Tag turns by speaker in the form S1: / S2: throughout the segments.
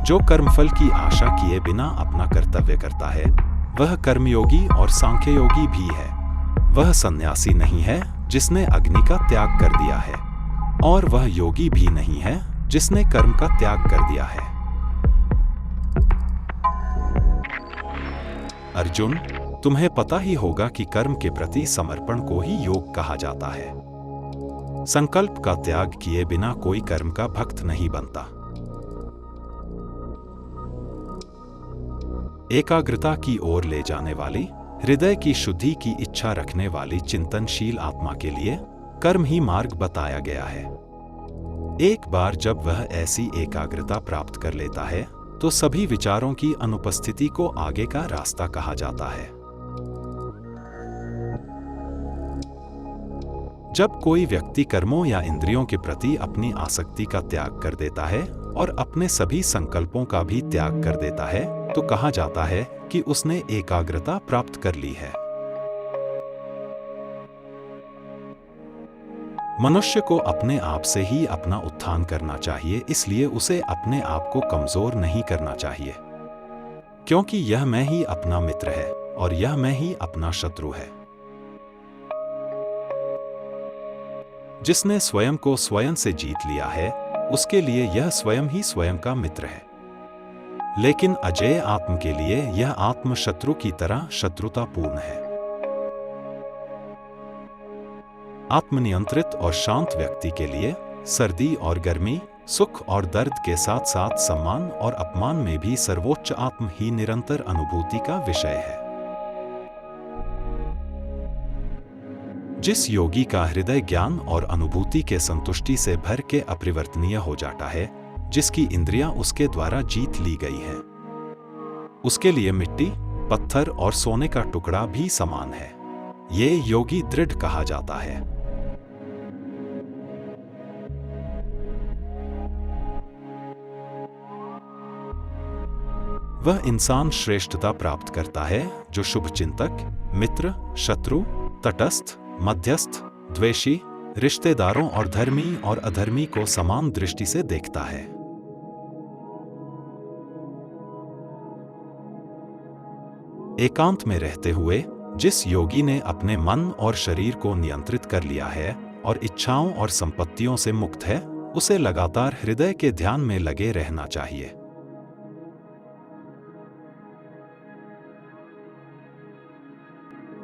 S1: जो कर्मफल की आशा किए बिना अपना कर्तव्य करता है वह कर्मयोगी और सांख्ययोगी भी है। वह सन्यासी नहीं है जिसने अग्नि का त्याग कर दिया है, और वह योगी भी नहीं है जिसने कर्म का त्याग कर दिया है। अर्जुन, तुम्हें पता ही होगा कि कर्म के प्रति समर्पण को ही योग कहा जाता है। संकल्प का त्याग किए बिना कोई कर्म का भक्त नहीं बनता। एकाग्रता की ओर ले जाने वाली, हृदय की शुद्धि की इच्छा रखने वाली चिंतनशील आत्मा के लिए कर्म ही मार्ग बताया गया है। एक बार जब वह ऐसी एकाग्रता प्राप्त कर लेता है तो सभी विचारों की अनुपस्थिति को आगे का रास्ता कहा जाता है। जब कोई व्यक्ति कर्मों या इंद्रियों के प्रति अपनी आसक्ति का त्याग कर देता है और अपने सभी संकल्पों का भी त्याग कर देता है तो कहा जाता है कि उसने एकाग्रता प्राप्त कर ली है। मनुष्य को अपने आप से ही अपना उत्थान करना चाहिए, इसलिए उसे अपने आप को कमजोर नहीं करना चाहिए, क्योंकि यह मैं ही अपना मित्र है और यह मैं ही अपना शत्रु है। जिसने स्वयं को स्वयं से जीत लिया है उसके लिए यह स्वयं ही स्वयं का मित्र है, लेकिन अजेय आत्म के लिए यह आत्म शत्रु की तरह शत्रुतापूर्ण है। आत्मनियंत्रित और शांत व्यक्ति के लिए सर्दी और गर्मी, सुख और दर्द के साथ साथ सम्मान और अपमान में भी सर्वोच्च आत्म ही निरंतर अनुभूति का विषय है। जिस योगी का हृदय ज्ञान और अनुभूति के संतुष्टि से भर के अपरिवर्तनीय हो जाता है, जिसकी इंद्रियां उसके द्वारा जीत ली गई हैं, उसके लिए मिट्टी, पत्थर और सोने का टुकड़ा भी समान है। ये योगी दृढ़ कहा जाता है। वह इंसान श्रेष्ठता प्राप्त करता है जो शुभ चिंतक, मित्र, शत्रु, तटस्थ, मध्यस्थ, द्वेषी, रिश्तेदारों और धर्मी और अधर्मी को समान दृष्टि से देखता है। एकांत में रहते हुए जिस योगी ने अपने मन और शरीर को नियंत्रित कर लिया है और इच्छाओं और संपत्तियों से मुक्त है, उसे लगातार हृदय के ध्यान में लगे रहना चाहिए।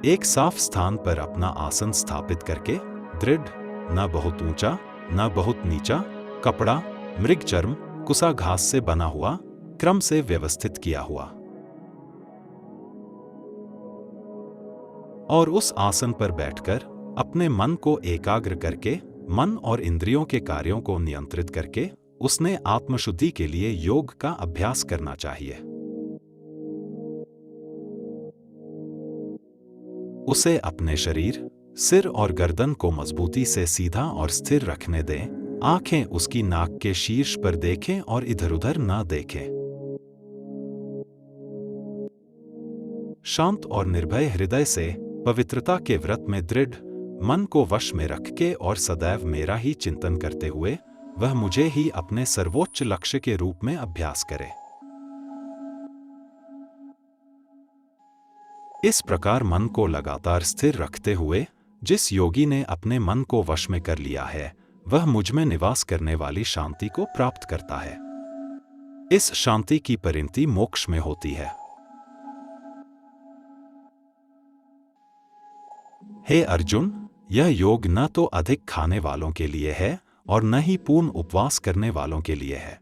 S1: एक साफ स्थान पर अपना आसन स्थापित करके दृढ़, न बहुत ऊंचा न बहुत नीचा, कपड़ा, मृग चर्म, कुसा घास से बना हुआ, क्रम से व्यवस्थित किया हुआ, और उस आसन पर बैठकर अपने मन को एकाग्र करके मन और इंद्रियों के कार्यों को नियंत्रित करके उसने आत्मशुद्धि के लिए योग का अभ्यास करना चाहिए। उसे अपने शरीर, सिर और गर्दन को मजबूती से सीधा और स्थिर रखने दें। आंखें उसकी नाक के शीर्ष पर देखें और इधर-उधर ना देखें। शांत और निर्भय हृदय से पवित्रता के व्रत में दृढ़ मन को वश में रख के और सदैव मेरा ही चिंतन करते हुए वह मुझे ही अपने सर्वोच्च लक्ष्य के रूप में अभ्यास करे। इस प्रकार मन को लगातार स्थिर रखते हुए जिस योगी ने अपने मन को वश में कर लिया है, वह मुझ में निवास करने वाली शांति को प्राप्त करता है। इस शांति की परिणति मोक्ष में होती है। हे अर्जुन, यह योग न तो अधिक खाने वालों के लिए है और न ही पूर्ण उपवास करने वालों के लिए है।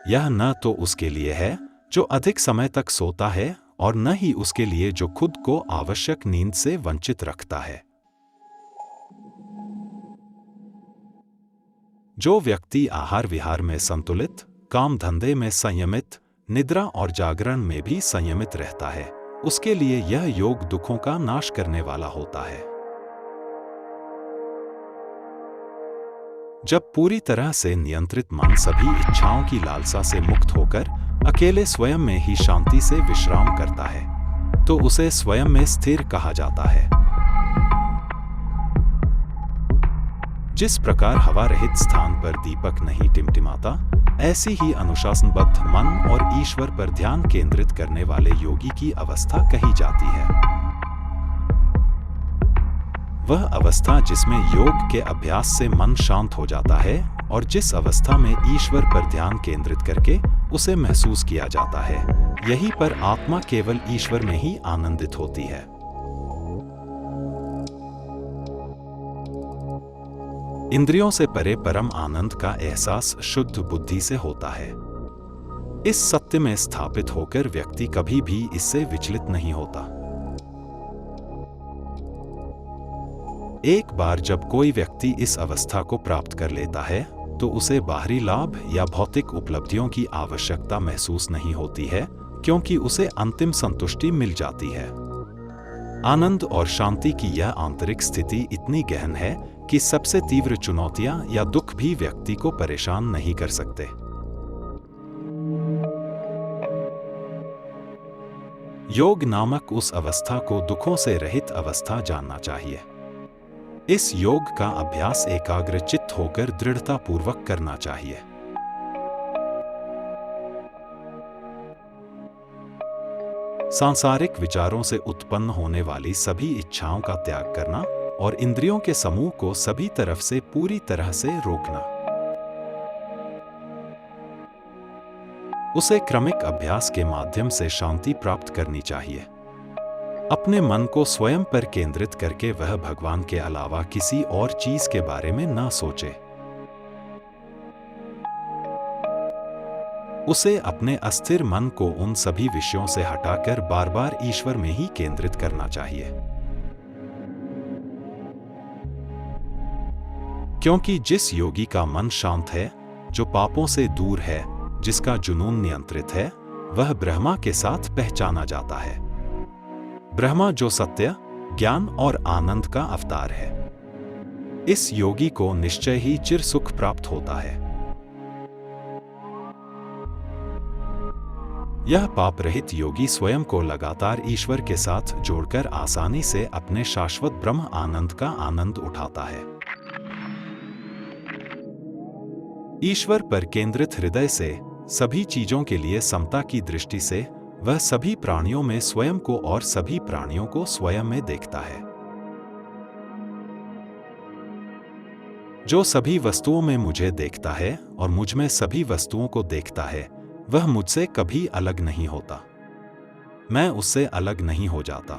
S1: यह न तो उसके लिए है जो अधिक समय तक सोता है और न ही उसके लिए जो खुद को आवश्यक नींद से वंचित रखता है। जो व्यक्ति आहार विहार में संतुलित, काम धंधे में संयमित, निद्रा और जागरण में भी संयमित रहता है, उसके लिए यह योग दुखों का नाश करने वाला होता है। जब पूरी तरह से नियंत्रित मन सभी इच्छाओं की लालसा से मुक्त होकर अकेले स्वयं में ही शांति से विश्राम करता है, तो उसे स्वयं में स्थिर कहा जाता है। जिस प्रकार हवा रहित स्थान पर दीपक नहीं टिमटिमाता, ऐसी ही अनुशासनबद्ध मन और ईश्वर पर ध्यान केंद्रित करने वाले योगी की अवस्था कही जाती है। वह अवस्था जिसमें योग के अभ्यास से मन शांत हो जाता है और जिस अवस्था में ईश्वर पर ध्यान केंद्रित करके उसे महसूस किया जाता है, यहीं पर आत्मा केवल ईश्वर में ही आनंदित होती है। इंद्रियों से परे परम आनंद का एहसास शुद्ध बुद्धि से होता है। इस सत्य में स्थापित होकर व्यक्ति कभी भी इससे विचलित नहीं होता। एक बार जब कोई व्यक्ति इस अवस्था को प्राप्त कर लेता है तो उसे बाहरी लाभ या भौतिक उपलब्धियों की आवश्यकता महसूस नहीं होती है, क्योंकि उसे अंतिम संतुष्टि मिल जाती है। आनंद और शांति की यह आंतरिक स्थिति इतनी गहन है कि सबसे तीव्र चुनौतियां या दुख भी व्यक्ति को परेशान नहीं कर सकते। योग नामक उस अवस्था को दुखों से रहित अवस्था जानना चाहिए। इस योग का अभ्यास एकाग्र चित्त होकर दृढ़तापूर्वक करना चाहिए। सांसारिक विचारों से उत्पन्न होने वाली सभी इच्छाओं का त्याग करना और इंद्रियों के समूह को सभी तरफ से पूरी तरह से रोकना। उसे क्रमिक अभ्यास के माध्यम से शांति प्राप्त करनी चाहिए। अपने मन को स्वयं पर केंद्रित करके वह भगवान के अलावा किसी और चीज के बारे में ना सोचे। उसे अपने अस्थिर मन को उन सभी विषयों से हटाकर बार बार ईश्वर में ही केंद्रित करना चाहिए। क्योंकि जिस योगी का मन शांत है, जो पापों से दूर है, जिसका जुनून नियंत्रित है, वह ब्रह्मा के साथ पहचाना जाता है। ब्रह्मा जो सत्य, ज्ञान और आनंद का अवतार है। इस योगी को निश्चय ही चिर सुख प्राप्त होता है। यह पाप रहित योगी स्वयं को लगातार ईश्वर के साथ जोड़कर आसानी से अपने शाश्वत ब्रह्म आनंद का आनंद उठाता है। ईश्वर पर केंद्रित हृदय से सभी चीजों के लिए समता की दृष्टि से वह सभी प्राणियों में स्वयं को और सभी प्राणियों को स्वयं में देखता है। जो सभी वस्तुओं में मुझे देखता है और मुझ में सभी वस्तुओं को देखता है, वह मुझसे कभी अलग नहीं होता। मैं उससे अलग नहीं हो जाता।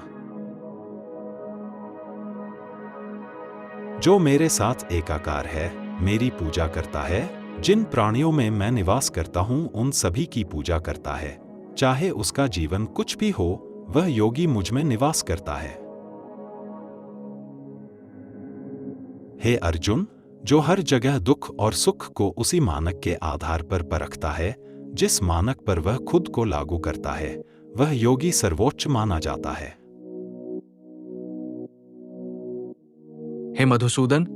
S1: जो मेरे साथ एकाकार है, मेरी पूजा करता है, जिन प्राणियों में मैं निवास करता हूं उन सभी की पूजा करता है, चाहे उसका जीवन कुछ भी हो, वह योगी मुझ में निवास करता है। हे अर्जुन, जो हर जगह दुख और सुख को उसी मानक के आधार पर परखता है, जिस मानक पर वह खुद को लागू करता है, वह योगी सर्वोच्च माना जाता है।
S2: हे मधुसूदन,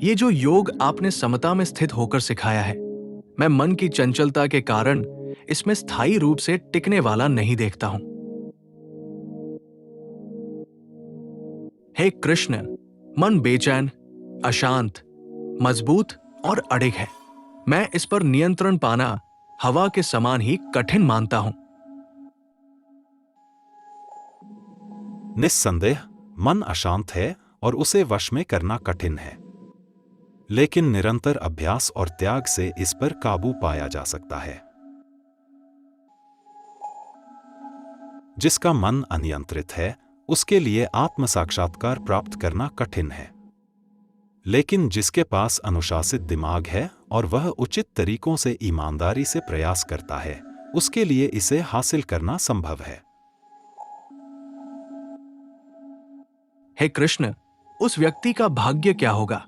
S2: ये जो योग आपने समता में स्थित होकर सिखाया है, मैं मन की चंचलता के कारण इसमें स्थायी रूप से टिकने वाला नहीं देखता हूं। हे कृष्ण, मन बेचैन, अशांत, मजबूत और अडिग है। मैं इस पर नियंत्रण पाना हवा के समान ही कठिन मानता हूं।
S1: निस्संदेह मन अशांत है और उसे वश में करना कठिन है, लेकिन निरंतर अभ्यास और त्याग से इस पर काबू पाया जा सकता है। जिसका मन अनियंत्रित है, उसके लिए आत्म साक्षात्कार प्राप्त करना कठिन है, लेकिन जिसके पास अनुशासित दिमाग है और वह उचित तरीकों से ईमानदारी से प्रयास करता है, उसके लिए इसे हासिल करना संभव है।
S2: हे कृष्ण, उस व्यक्ति का भाग्य क्या होगा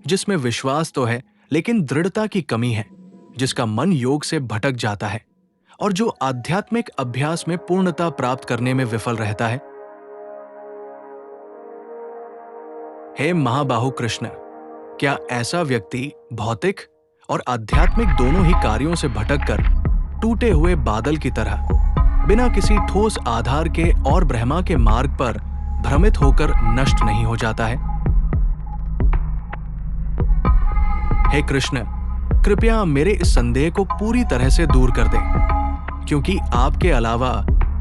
S2: जिसमें विश्वास तो है लेकिन दृढ़ता की कमी है, जिसका मन योग से भटक जाता है और जो आध्यात्मिक अभ्यास में पूर्णता प्राप्त करने में विफल रहता है। हे महाबाहु कृष्ण, क्या ऐसा व्यक्ति भौतिक और आध्यात्मिक दोनों ही कार्यों से भटककर टूटे हुए बादल की तरह बिना किसी ठोस आधार के और ब्रह्मा के मार्ग पर भ्रमित होकर नष्ट नहीं हो जाता है? हे कृष्ण, कृपया मेरे इस संदेह को पूरी तरह से दूर कर दें, क्योंकि आपके अलावा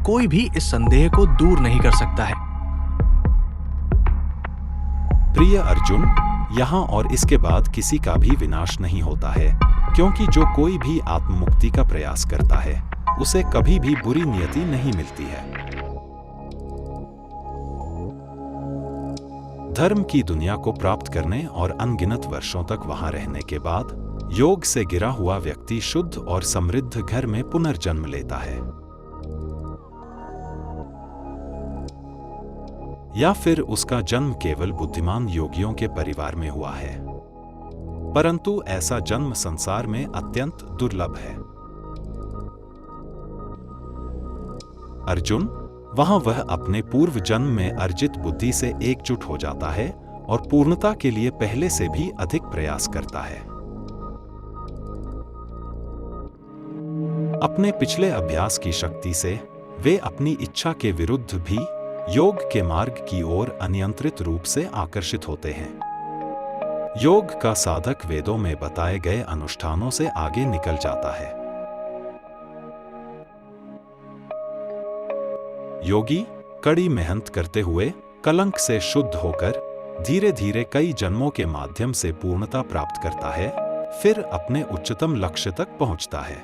S2: कोई भी इस संदेह को दूर नहीं कर सकता है।
S1: प्रिय अर्जुन, यहाँ और इसके बाद किसी का भी विनाश नहीं होता है, क्योंकि जो कोई भी आत्ममुक्ति का प्रयास करता है उसे कभी भी बुरी नियति नहीं मिलती है। धर्म की दुनिया को प्राप्त करने और अनगिनत वर्षों तक वहां रहने के बाद योग से गिरा हुआ व्यक्ति शुद्ध और समृद्ध घर में पुनर्जन्म लेता है, या फिर उसका जन्म केवल बुद्धिमान योगियों के परिवार में हुआ है, परंतु ऐसा जन्म संसार में अत्यंत दुर्लभ है। अर्जुन, वहां वह अपने पूर्व जन्म में अर्जित बुद्धि से एकजुट हो जाता है और पूर्णता के लिए पहले से भी अधिक प्रयास करता है। अपने पिछले अभ्यास की शक्ति से वे अपनी इच्छा के विरुद्ध भी योग के मार्ग की ओर अनियंत्रित रूप से आकर्षित होते हैं। योग का साधक वेदों में बताए गए अनुष्ठानों से आगे निकल जाता है। योगी कड़ी मेहनत करते हुए कलंक से शुद्ध होकर धीरे धीरे कई जन्मों के माध्यम से पूर्णता प्राप्त करता है, फिर अपने उच्चतम लक्ष्य तक पहुंचता है।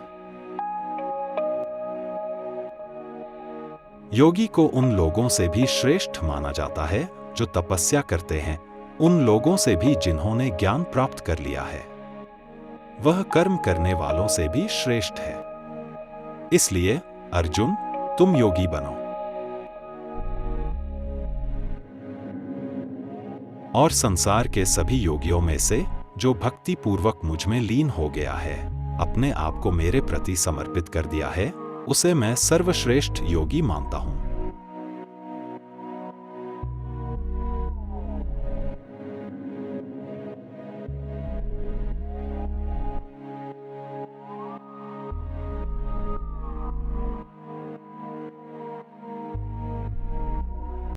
S1: योगी को उन लोगों से भी श्रेष्ठ माना जाता है जो तपस्या करते हैं, उन लोगों से भी जिन्होंने ज्ञान प्राप्त कर लिया है। वह कर्म करने वालों से भी श्रेष्ठ है। इसलिए अर्जुन, तुम योगी बनो और संसार के सभी योगियों में से जो भक्ति पूर्वक मुझ में लीन हो गया है, अपने आप को मेरे प्रति समर्पित कर दिया है, उसे मैं सर्वश्रेष्ठ योगी मानता हूं।